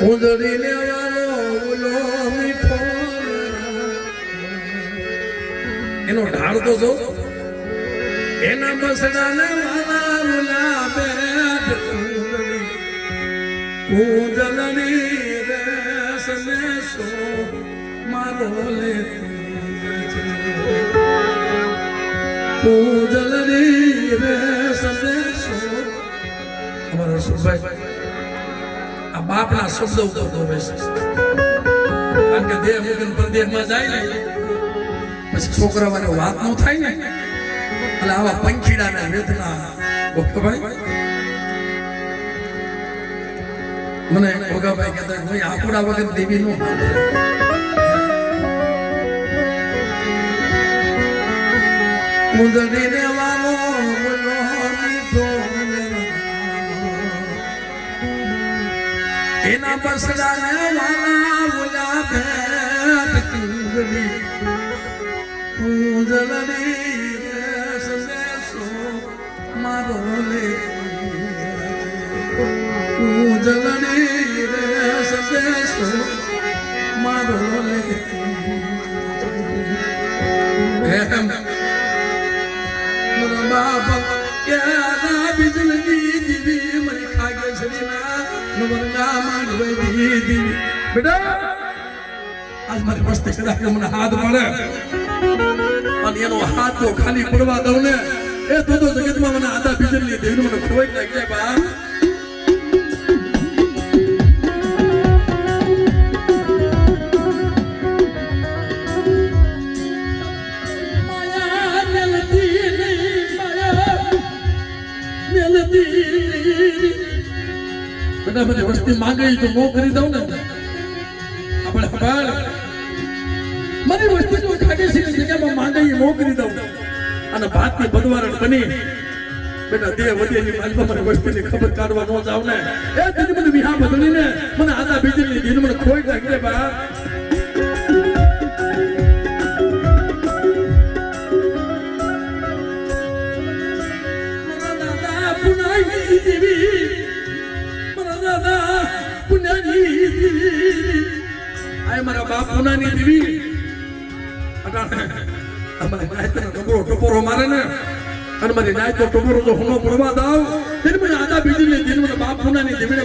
ઉંદડી લેવાનો ઓલો મીઠો એનો ઢાળ તો જો એના બસડાને વાલા ઓલા બેટ ઉંદડી રેસને સો મારો લે ઉંદડી રેસને સો અમારો સુભાઈ આ બાપના શબ્દ ઉપર બોલે છે કારણ કે દેહ મુકન પરદેશમાં જાય ને પછી છોકરાઓને વાત ન થાય ને એટલે આવા પંખીડાના વેદના ભોગાભાઈ મને ભોગાભાઈ કહેતા ભાઈ આપણા વગર દેવી નો ઉંદડી દેવાનો બોલો મીઠો એના બસડાને વાલા બોલા ભેટ કુંગડી ઉંદડી રેસને સો મારો લે ઉંદડી રેસને સો મારો લે મારા બાપ ક્યાં બિજલી દીવી મને ખાગે સરીના નવરના માંડવે દીવી બેટા આજ મારી વસ્તી કદાચ મને હાથ મળે અને એનો હાથ તો ખાલી પડવા દઉં ને એ તો જગતમાં મને આધા બિજલી દેવીને મને ખોઈ લાગી જાય બા બેટા મને વસ્તી માંગે તો મો કરી દઉં ને આપણે ખબર મારી વસ્તી તો ખાટી છે જગ્યામાં માંગે મો કરી દઉં અને ભાતની બદવારણ બની બેટા દેહ વધેની માલમાં મને વસ્તીની ખબર કાઢવા ન જાવ ને એ તેની મને વિહા બદલીને મને આદા બીજની દીન મને ખોઈ નાખે બા મારા બાપ પુનાની દેવી ટપોરો મારે ને અને મારી નાય તો ટપોરો જો હુનો પડવા દાવ તેને મને આદા બીજી ને મને બાપ પુનાની દેવીને